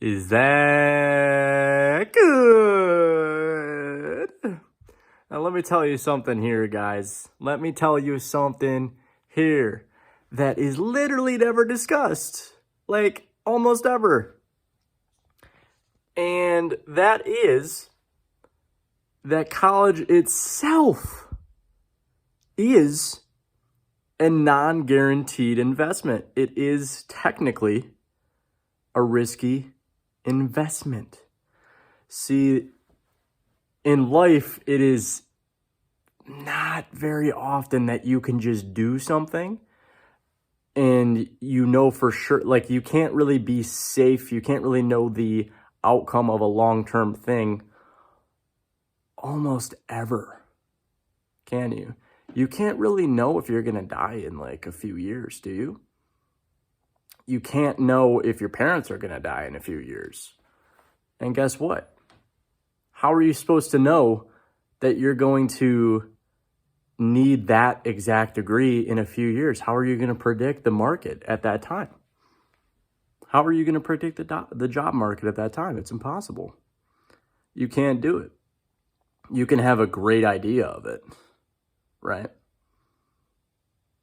Is that good? Now, let me tell you something here, guys. Let me tell you something here that is literally never discussed. Like, almost ever. And that is that college itself is a non-guaranteed investment. It is technically a risky investment. See, in life, it is not very often that you can just do something and you know for sure, like you can't really be safe. You can't really know the outcome of a long-term thing almost ever, can you? You can't really know if you're going to die in like a few years, do you? You can't know if your parents are going to die in a few years. And guess what? How are you supposed to know that you're going to need that exact degree in a few years? How are you going to predict the market at that time? How are you going to predict the job market at that time? It's impossible. You can't do it. You can have a great idea of it, right?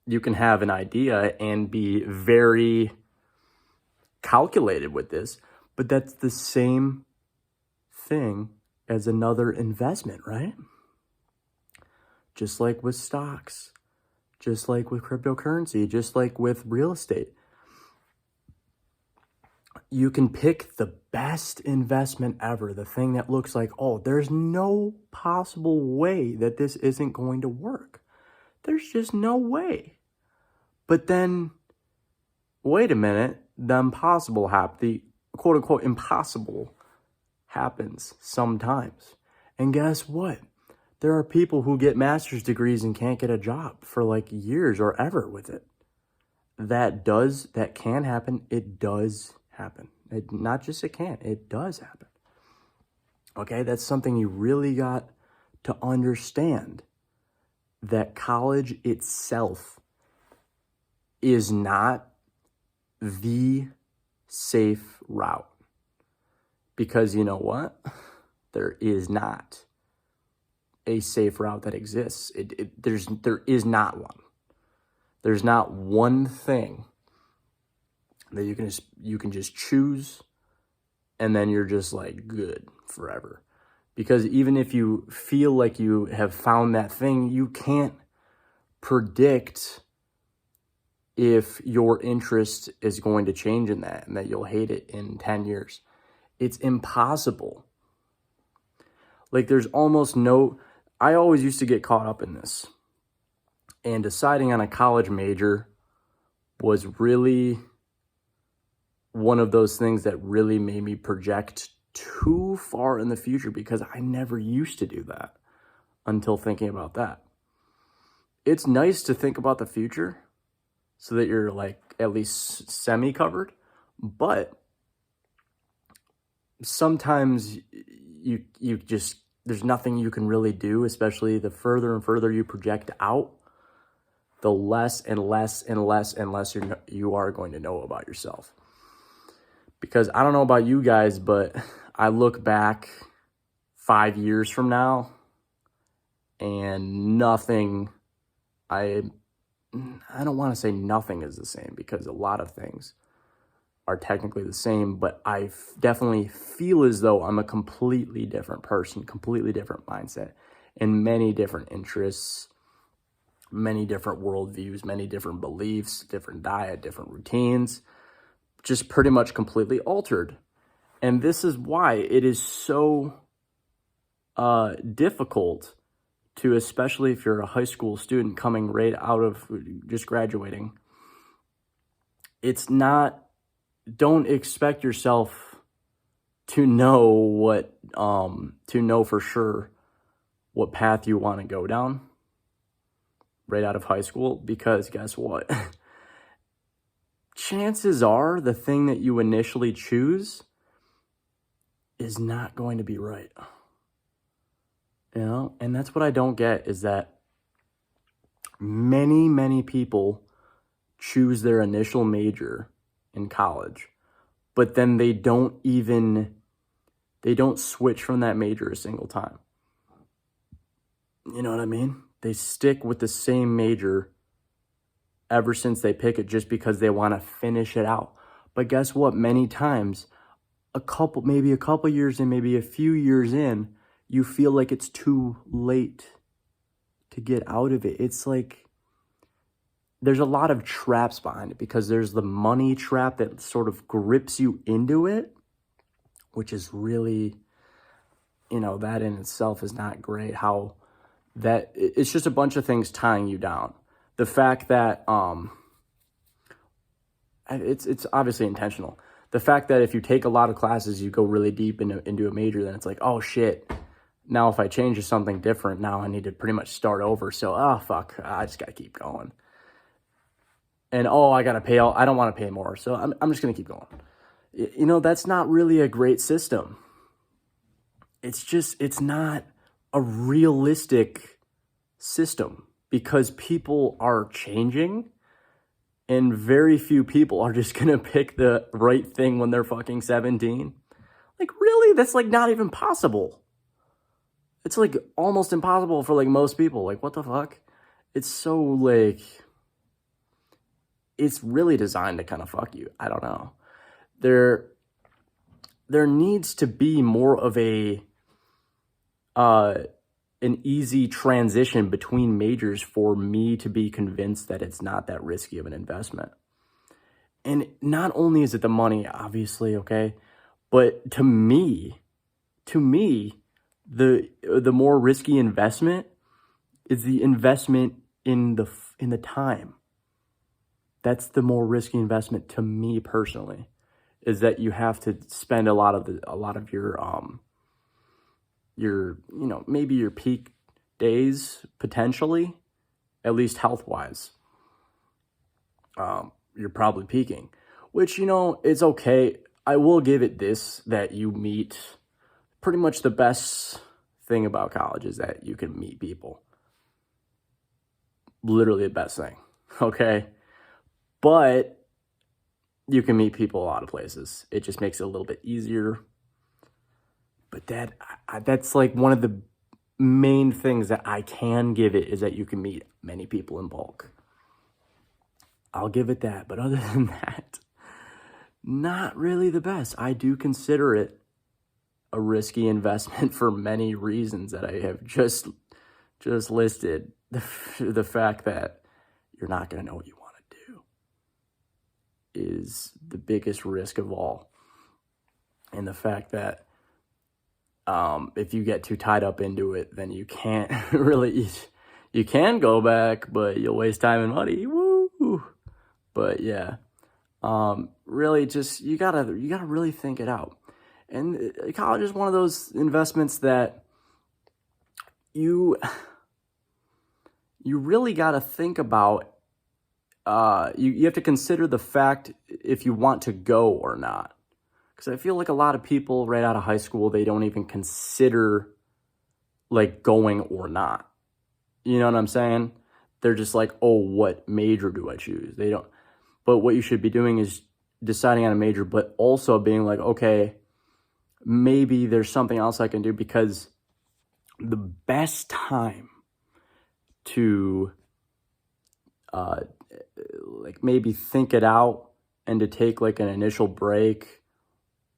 You can have an idea and be very calculated with this, but that's the same thing as another investment, right? Just like with stocks, just like with cryptocurrency, just like with real estate. You can pick the best investment ever, the thing that looks like, oh, there's no possible way that this isn't going to work. There's just no way. But then, wait a minute, the quote unquote impossible happens sometimes. And guess what? There are people who get master's degrees and can't get a job for like years or ever with it. That can happen. It does happen. Not just it can, it does happen. Okay, that's something you really got to understand, that college itself is not the safe route. Because you know what? There is not a safe route that exists. There is not one. There's not one thing that you can just choose and then you're just like good forever. Because even if you feel like you have found that thing, you can't predict if your interest is going to change in that and that you'll hate it in 10 years. It's impossible. Like there's almost no, I always used to get caught up in this. And deciding on a college major was really one of those things that really made me project too far in the future, because I never used to do that until thinking about that. It's nice to think about the future so that you're like at least semi-covered, but sometimes you just, there's nothing you can really do, especially the further and further you project out, the less and less and less and less you are going to know about yourself. Because I don't know about you guys, but I look back 5 years from now and nothing, I don't want to say nothing is the same, because a lot of things are technically the same, but I definitely feel as though I'm a completely different person, completely different mindset, and many different interests, many different worldviews, many different beliefs, different diet, different routines, just pretty much completely altered. And this is why it is so difficult to, especially if you're a high school student coming right out of just graduating, it's not, don't expect yourself to know for sure what path you want to go down right out of high school, because guess what? Chances are the thing that you initially choose is not going to be right. You know, and that's what I don't get, is that many people choose their initial major in college, but then they don't switch from that major a single time. You know what I mean? They stick with the same major ever since they pick it, just because they want to finish it out. But guess what? Many times, maybe a couple years in, maybe a few years in, you feel like it's too late to get out of it. It's like there's a lot of traps behind it, because there's the money trap that sort of grips you into it, which is really, that in itself is not great. How that it's just a bunch of things tying you down. The fact that it's obviously intentional. The fact that if you take a lot of classes, you go really deep into a major, then it's like, oh shit, now if I change to something different, now I need to pretty much start over. So, fuck, I just got to keep going. And, I got to pay I don't want to pay more. So I'm just going to keep going. That's not really a great system. It's not a realistic system, because people are changing, and very few people are just going to pick the right thing when they're fucking 17. Like, really? That's like not even possible. It's like almost impossible for like most people. Like, what the fuck? It's so like, it's really designed to kind of fuck you. I don't know. There needs to be more of an easy transition between majors for me to be convinced that it's not that risky of an investment. And not only is it the money, obviously, okay, but to me, the more risky investment is the investment in the time. That's the more risky investment to me personally, is that you have to spend a lot of your maybe your peak days, potentially, at least health-wise. You're probably peaking, which, it's okay. I will give it this, that you meet pretty much the best thing about college is that you can meet people. Literally the best thing, okay? But you can meet people a lot of places. It just makes it a little bit easier. But that's like one of the main things that I can give it, is that you can meet many people in bulk. I'll give it that. But other than that, not really the best. I do consider it a risky investment for many reasons that I have just listed. The fact that you're not going to know what you want to do is the biggest risk of all. And the fact that if you get too tied up into it, then you can't really, you can go back, but you'll waste time and money. Woo! But yeah, really just, you gotta really think it out. And college is one of those investments that you really gotta think about. You have to consider the fact if you want to go or not. Because I feel like a lot of people right out of high school, they don't even consider like going or not. You know what I'm saying? They're just like, oh, what major do I choose? They don't. But what you should be doing is deciding on a major, but also being like, okay, maybe there's something else I can do, because the best time to like maybe think it out and to take like an initial break,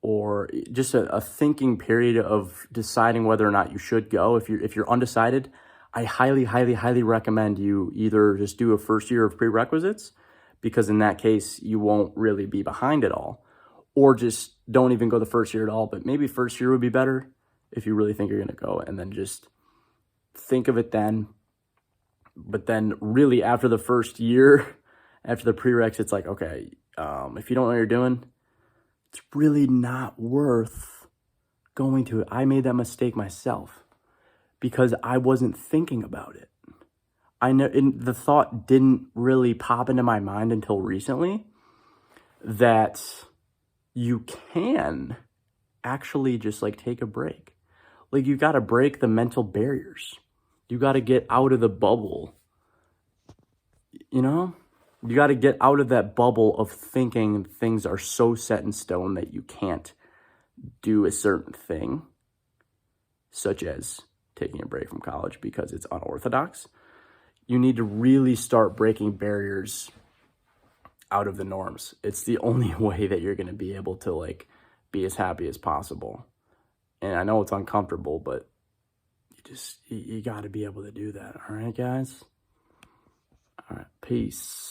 or just a thinking period of deciding whether or not you should go. If you're undecided, I highly recommend you either just do a first year of prerequisites, because in that case, you won't really be behind at all, or just don't even go the first year at all. But maybe first year would be better if you really think you're going to go, and then just think of it then. But then really after the first year, after the prereqs, it's like, okay, if you don't know what you're doing, it's really not worth going to it. I made that mistake myself because I wasn't thinking about it. The thought didn't really pop into my mind until recently that you can actually just like take a break. Like, you got to break the mental barriers. You got to get out of the bubble. You got to get out of that bubble of thinking things are so set in stone that you can't do a certain thing, such as taking a break from college because it's unorthodox. You need to really start breaking barriers out of the norms. It's the only way that you're going to be able to like be as happy as possible. And I know it's uncomfortable, but you got to be able to do that. All right, guys? All right, peace.